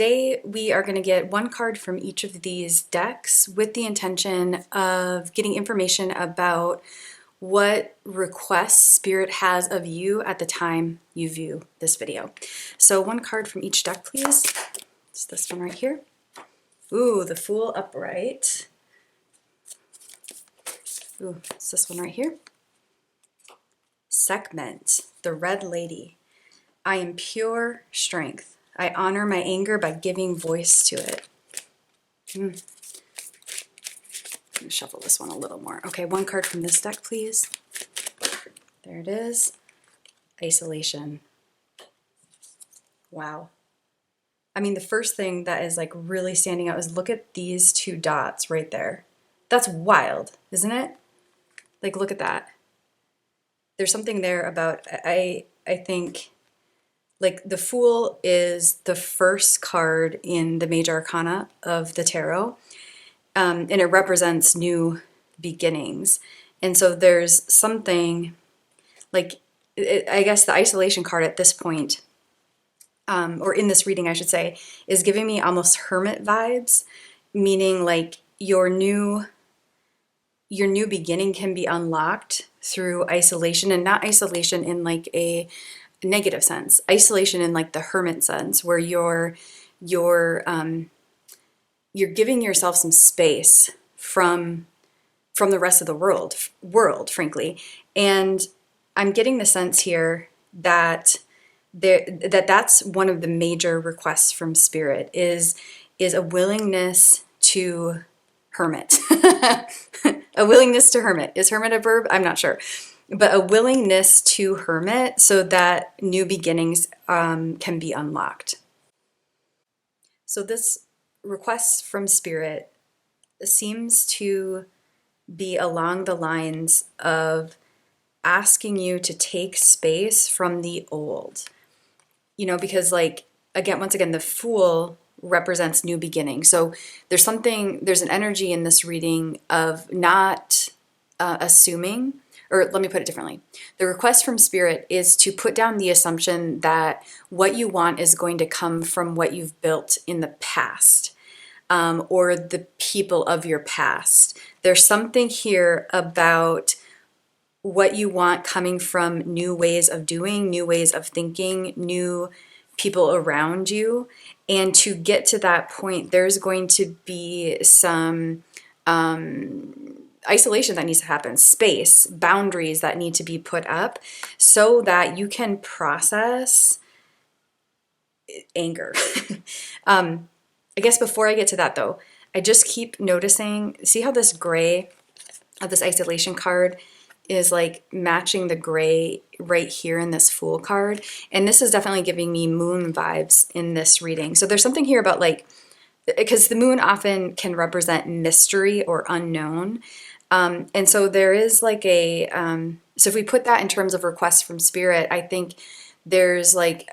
Today we are going to get one card from each of these decks with the intention of getting information about what requests Spirit has of you at the time you view this video. So one card from each deck, please. It's this one right here. Ooh, the Fool upright. Ooh, it's this one right here. Segment, the Red Lady. I am pure strength. I honor my anger by giving voice to it. Let me shuffle this one a little more. Okay, one card from this deck, please. There it is. Isolation. Wow. I mean, the first thing that is like really standing out is look at these two dots right there. That's wild, isn't it? Like, look at that. There's something there about, I think, like the Fool is the first card in the Major Arcana of the Tarot, and it represents new beginnings. And so there's something like, I guess the isolation card at this point, or in this reading I should say, is giving me almost hermit vibes, meaning like your new beginning can be unlocked through isolation, and not isolation in like a negative sense, isolation in like the hermit sense, where you're giving yourself some space from the rest of the world, frankly. And I'm getting the sense here that that's one of the major requests from Spirit is a willingness to hermit. A willingness to hermit. Is hermit a verb? I'm not sure. But a willingness to hermit so that new beginnings can be unlocked. So this request from Spirit seems to be along the lines of asking you to take space from the old. You know, because like, once again, the Fool represents new beginning. So there's an energy in this reading of not assuming, or let me put it differently. The request from Spirit is to put down the assumption that what you want is going to come from what you've built in the past, or the people of your past. There's something here about what you want coming from new ways of doing, new ways of thinking, new people around you. And to get to that point, there's going to be some isolation that needs to happen, space, boundaries that need to be put up so that you can process anger. I guess before I get to that though, I just keep noticing, see how this gray of this isolation card is like matching the gray right here in this Fool card. And this is definitely giving me moon vibes in this reading. So there's something here about like, because the moon often can represent mystery or unknown. And so there is like so if we put that in terms of requests from Spirit, I think there's like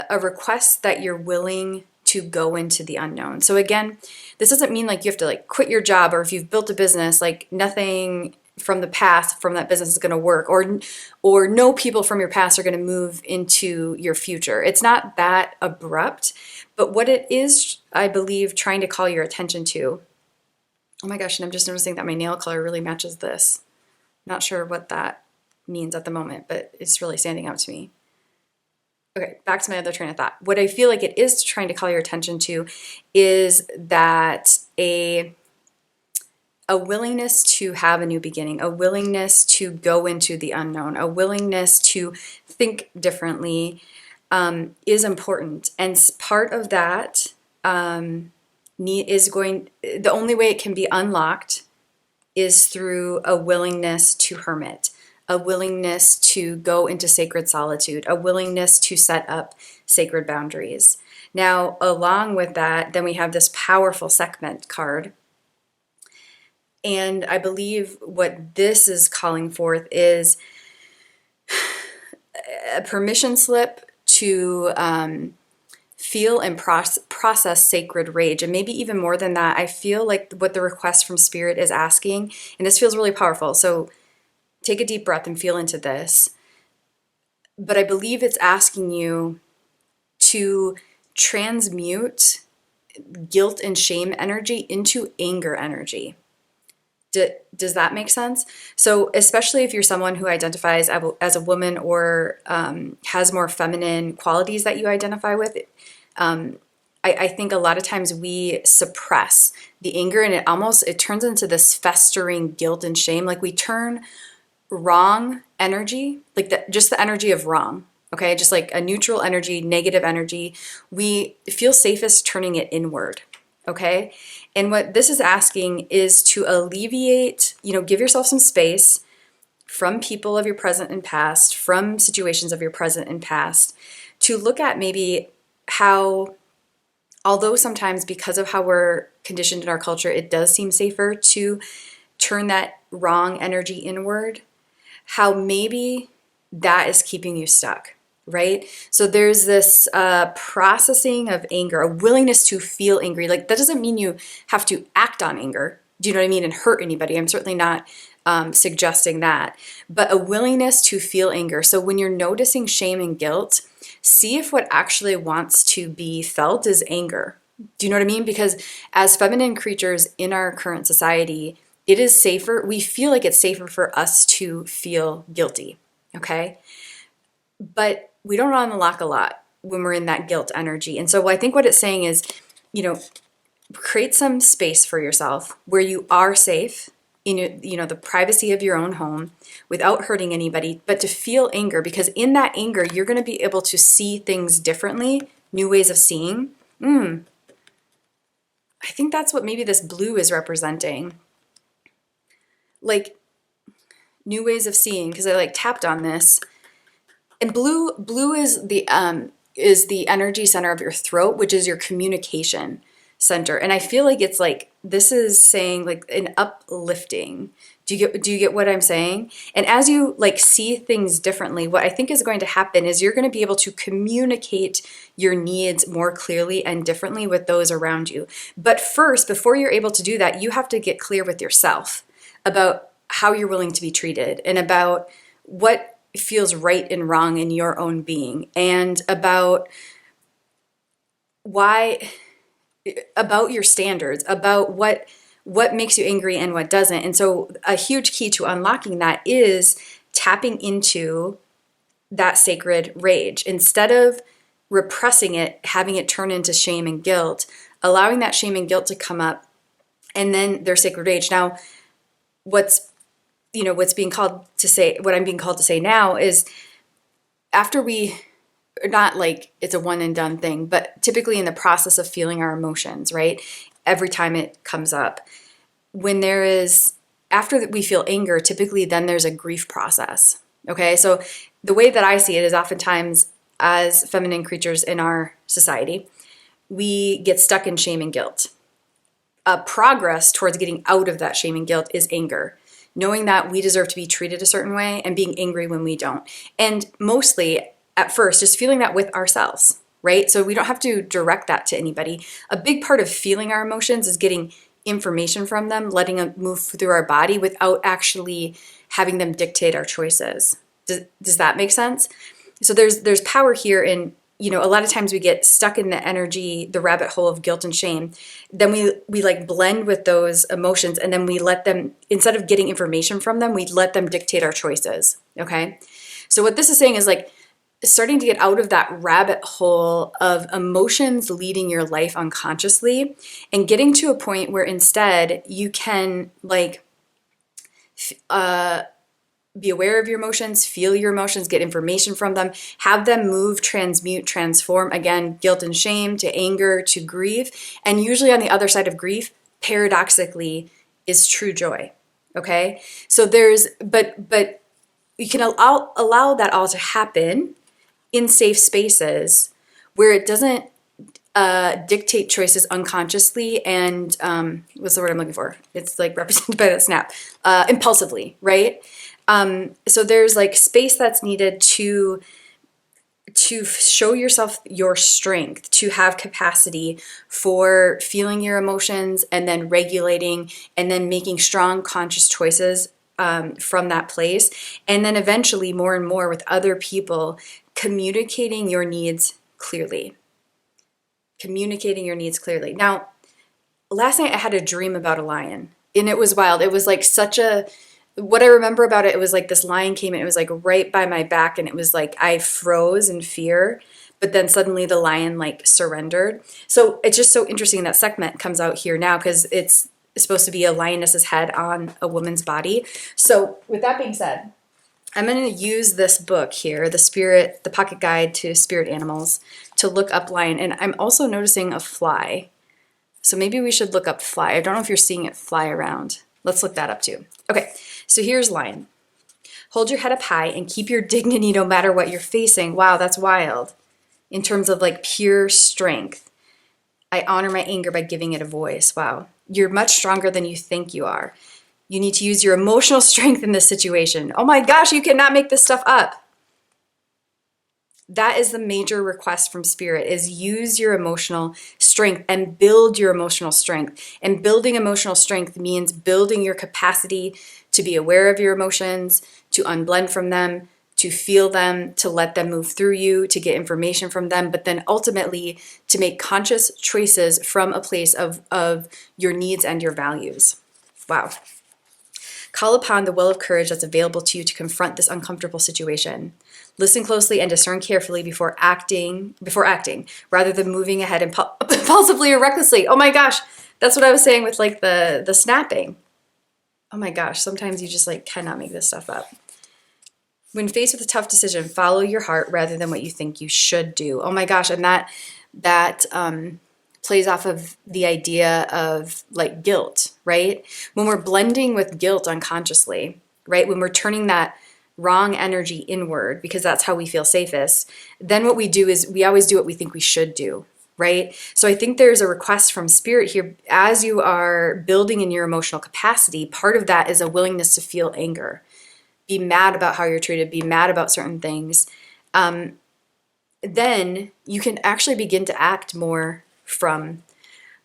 a request that you're willing to go into the unknown. So again, this doesn't mean like you have to like quit your job, or if you've built a business, like nothing from the past from that business is going to work, or no people from your past are going to move into your future. It's not that abrupt, but what it is, I believe, trying to call your attention to. Oh my gosh, and I'm just noticing that my nail color really matches this. Not sure what that means at the moment, but it's really standing out to me. Okay, back to my other train of thought. What I feel like it is trying to call your attention to is that a willingness to have a new beginning, a willingness to go into the unknown, a willingness to think differently is important. And part of that the only way it can be unlocked is through a willingness to hermit, a willingness to go into sacred solitude, a willingness to set up sacred boundaries. Now, along with that, then we have this powerful Segment card. And I believe what this is calling forth is a permission slip to feel and process sacred rage. And maybe even more than that, I feel like what the request from Spirit is asking, and this feels really powerful, so take a deep breath and feel into this. But I believe it's asking you to transmute guilt and shame energy into anger energy. Does that make sense? So especially if you're someone who identifies as a woman or has more feminine qualities that you identify with, I think a lot of times we suppress the anger, and it turns into this festering guilt and shame. Like we turn wrong energy, like just the energy of wrong, okay? Just like a neutral energy, negative energy, we feel safest turning it inward, okay? And what this is asking is to alleviate, give yourself some space from people of your present and past, from situations of your present and past, to look at maybe how, although sometimes because of how we're conditioned in our culture, it does seem safer to turn that wrong energy inward, how maybe that is keeping you stuck, right? So there's this processing of anger, a willingness to feel angry. Like that doesn't mean you have to act on anger. Do you know what I mean? And hurt anybody. I'm certainly not suggesting that, but a willingness to feel anger. So when you're noticing shame and guilt, see if what actually wants to be felt is anger. Do you know what I mean? Because as feminine creatures in our current society, it is safer. We feel like it's safer for us to feel guilty, okay? But we don't unlock a lot when we're in that guilt energy. And so I think what it's saying is, create some space for yourself where you are safe in the privacy of your own home without hurting anybody, but to feel anger, because in that anger, you're going to be able to see things differently, new ways of seeing. I think that's what maybe this blue is representing. Like new ways of seeing, because I tapped on this. And blue is the energy center of your throat, which is your communication center. And I feel like it's this is saying an uplifting. Do you get what I'm saying? And as you see things differently, what I think is going to happen is you're going to be able to communicate your needs more clearly and differently with those around you. But first, before you're able to do that, you have to get clear with yourself about how you're willing to be treated and about what feels right and wrong in your own being, and about your standards, about what makes you angry and what doesn't. And so a huge key to unlocking that is tapping into that sacred rage. Instead of repressing it, having it turn into shame and guilt, allowing that shame and guilt to come up, and then their sacred rage. Now, what I'm being called to say now is, after we, not it's a one and done thing, but typically in the process of feeling our emotions, right? Every time it comes up, after we feel anger, typically then there's a grief process. Okay. So the way that I see it is, oftentimes as feminine creatures in our society, we get stuck in shame and guilt. Progress towards getting out of that shame and guilt is anger, knowing that we deserve to be treated a certain way and being angry when we don't. And mostly at first, just feeling that with ourselves, right? So we don't have to direct that to anybody. A big part of feeling our emotions is getting information from them, letting them move through our body without actually having them dictate our choices. Does that make sense? So there's power here in, a lot of times we get stuck in the energy, the rabbit hole of guilt and shame. Then we blend with those emotions, and then we let them, instead of getting information from them, we let them dictate our choices. Okay. So what this is saying is starting to get out of that rabbit hole of emotions leading your life unconsciously, and getting to a point where instead you can be aware of your emotions, feel your emotions, get information from them, have them move, transmute, transform, again, guilt and shame to anger, to grief. And usually on the other side of grief, paradoxically, is true joy. Okay? So but you can allow that all to happen in safe spaces where it doesn't dictate choices unconsciously and, what's the word I'm looking for? It's represented by that snap, impulsively, right? So there's space that's needed to show yourself your strength, to have capacity for feeling your emotions and then regulating and then making strong conscious choices from that place. And then eventually more and more with other people, communicating your needs clearly. Communicating your needs clearly. Now, last night I had a dream about a lion, and it was wild. It was like what I remember about it, it was like this lion came and it was like right by my back, and it was like I froze in fear, but then suddenly the lion like surrendered. So it's just so interesting that segment comes out here now, because it's supposed to be a lioness's head on a woman's body. So with that being said, I'm going to use this book here, the Pocket Guide to Spirit Animals, to look up lion. And I'm also noticing a fly. So maybe we should look up fly. I don't know if you're seeing it fly around. Let's look that up too. Okay, so here's lion. Hold your head up high and keep your dignity no matter what you're facing. Wow, that's wild. In terms of like pure strength. I honor my anger by giving it a voice. Wow. You're much stronger than you think you are. You need to use your emotional strength in this situation. Oh my gosh, you cannot make this stuff up. That is the major request from Spirit, is use your emotional strength and build your emotional strength. And building emotional strength means building your capacity to be aware of your emotions, to unblend from them, to feel them, to let them move through you, to get information from them, but then ultimately to make conscious choices from a place of your needs and your values. Wow. Call upon the well of courage that's available to you to confront this uncomfortable situation. Listen closely and discern carefully before acting, rather than moving ahead impulsively or recklessly. Oh my gosh, that's what I was saying with like the snapping. Oh my gosh, sometimes you just like cannot make this stuff up. When faced with a tough decision, follow your heart rather than what you think you should do. Oh my gosh, and that plays off of the idea of like guilt, right? When we're blending with guilt unconsciously, right? When we're turning that wrong energy inward, because that's how we feel safest, then what we do is we always do what we think we should do, right? So I think there's a request from Spirit here, as you are building in your emotional capacity, part of that is a willingness to feel anger. Be mad about how you're treated, be mad about certain things. Then you can actually begin to act more from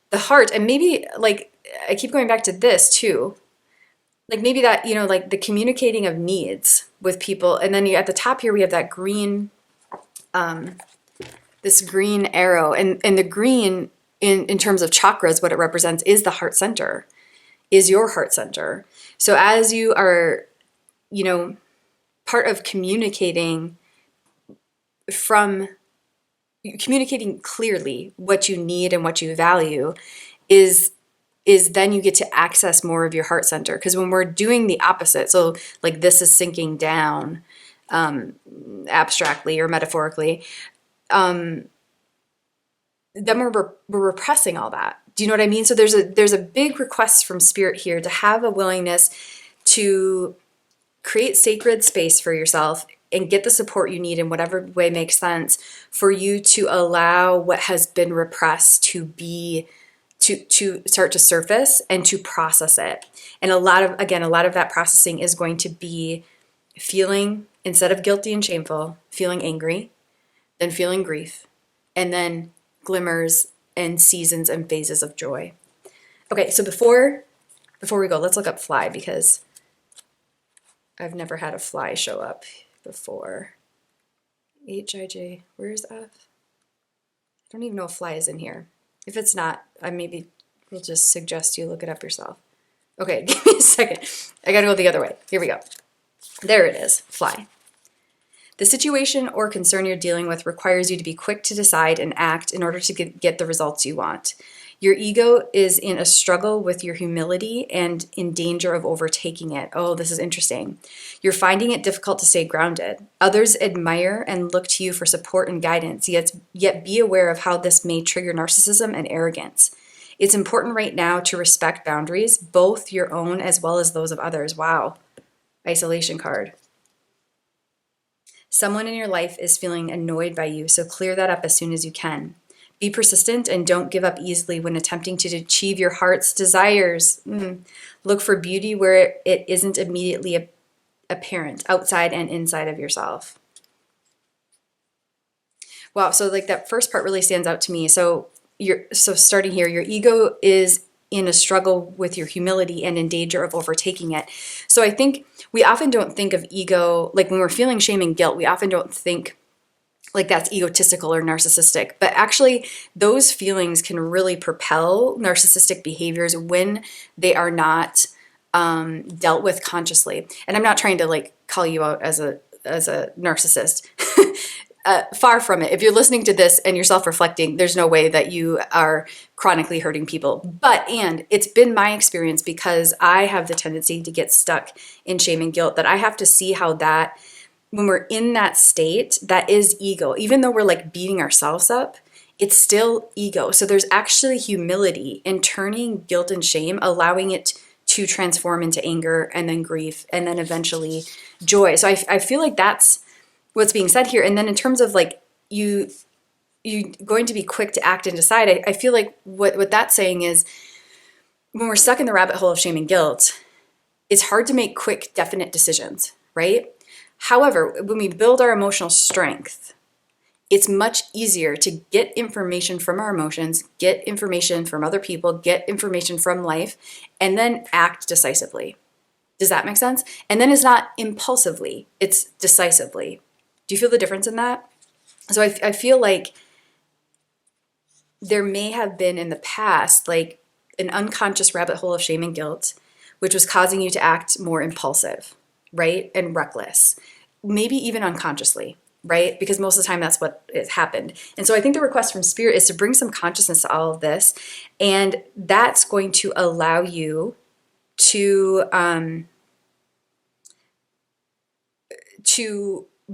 the heart. And maybe, like, I keep going back to this too. Like maybe that, like the communicating of needs with people. And then at the top here, we have that green, this green arrow. And the green in terms of chakras, what it represents is the heart center, is your heart center. So as you are, part of communicating clearly what you need and what you value is then you get to access more of your heart center. Because when we're doing the opposite, so like this is sinking down abstractly or metaphorically, then we're repressing all that. Do you know what I mean? So there's a big request from Spirit here to have a willingness to create sacred space for yourself and get the support you need in whatever way makes sense for you to allow what has been repressed to start to surface and to process it. And a lot of that processing is going to be feeling, instead of guilty and shameful, feeling angry, then feeling grief, and then glimmers and seasons and phases of joy. Okay, so before we go, let's look up fly, because I've never had a fly show up before. H-I-J, where's F? I don't even know if fly is in here. If it's not, I maybe will just suggest you look it up yourself. Okay, give me a second. I gotta go the other way. Here we go. There it is, fly. The situation or concern you're dealing with requires you to be quick to decide and act in order to get the results you want. Your ego is in a struggle with your humility and in danger of overtaking it. Oh, this is interesting. You're finding it difficult to stay grounded. Others admire and look to you for support and guidance, yet be aware of how this may trigger narcissism and arrogance. It's important right now to respect boundaries, both your own as well as those of others. Wow. Isolation card. Someone in your life is feeling annoyed by you, so clear that up as soon as you can. Be persistent and don't give up easily when attempting to achieve your heart's desires. Look for beauty where it isn't immediately apparent, outside and inside of yourself. Wow, so like that first part really stands out to me. So starting here, your ego is in a struggle with your humility and in danger of overtaking it. So I think we often don't think of ego, like when we're feeling shame and guilt, we often don't think like that's egotistical or narcissistic. But actually, those feelings can really propel narcissistic behaviors when they are not dealt with consciously. And I'm not trying to like call you out as a narcissist. Far from it. If you're listening to this and you're self-reflecting, there's no way that you are chronically hurting people. And it's been my experience, because I have the tendency to get stuck in shame and guilt, that I have to see how that, when we're in that state, that is ego. Even though we're like beating ourselves up, it's still ego. So there's actually humility in turning guilt and shame, allowing it to transform into anger and then grief and then eventually joy. So I feel like that's what's being said here. And then in terms of like you going to be quick to act and decide, I feel like what that's saying is, when we're stuck in the rabbit hole of shame and guilt, it's hard to make quick, definite decisions, right? However, when we build our emotional strength, it's much easier to get information from our emotions, get information from other people, get information from life, and then act decisively. Does that make sense? And then it's not impulsively, it's decisively. Do you feel the difference in that? So I feel like there may have been in the past like an unconscious rabbit hole of shame and guilt, which was causing you to act more impulsive, right? And reckless, maybe even unconsciously, right? Because most of the time that's what has happened. And so I think the request from Spirit is to bring some consciousness to all of this. And that's going to allow you to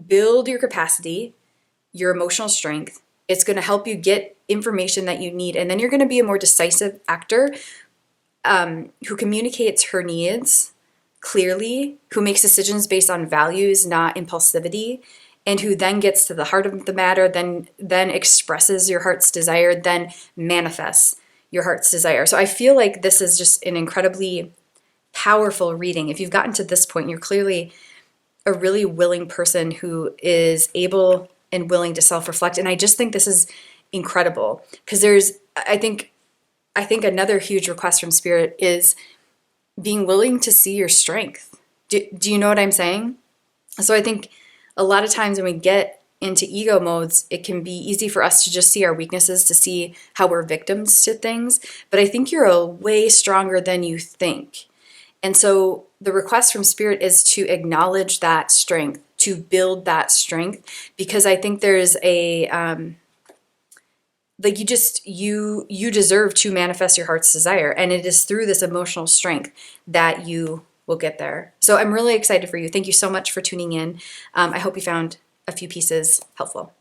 build your capacity, your emotional strength. It's going to help you get information that you need. And then you're going to be a more decisive actor who communicates her needs clearly, who makes decisions based on values, not impulsivity, and who then gets to the heart of the matter, then expresses your heart's desire, then manifests your heart's desire. So I feel like this is just an incredibly powerful reading. If you've gotten to this point, you're clearly a really willing person who is able and willing to self-reflect. And I just think this is incredible, because I think another huge request from Spirit is being willing to see your strength. Do you know what I'm saying? So I think a lot of times when we get into ego modes, it can be easy for us to just see our weaknesses, to see how we're victims to things. But I think you're a way stronger than you think. And so the request from Spirit is to acknowledge that strength, to build that strength, because I think there's a like you deserve to manifest your heart's desire, and it is through this emotional strength that you will get there. So I'm really excited for you. Thank you so much for tuning in. I hope you found a few pieces helpful.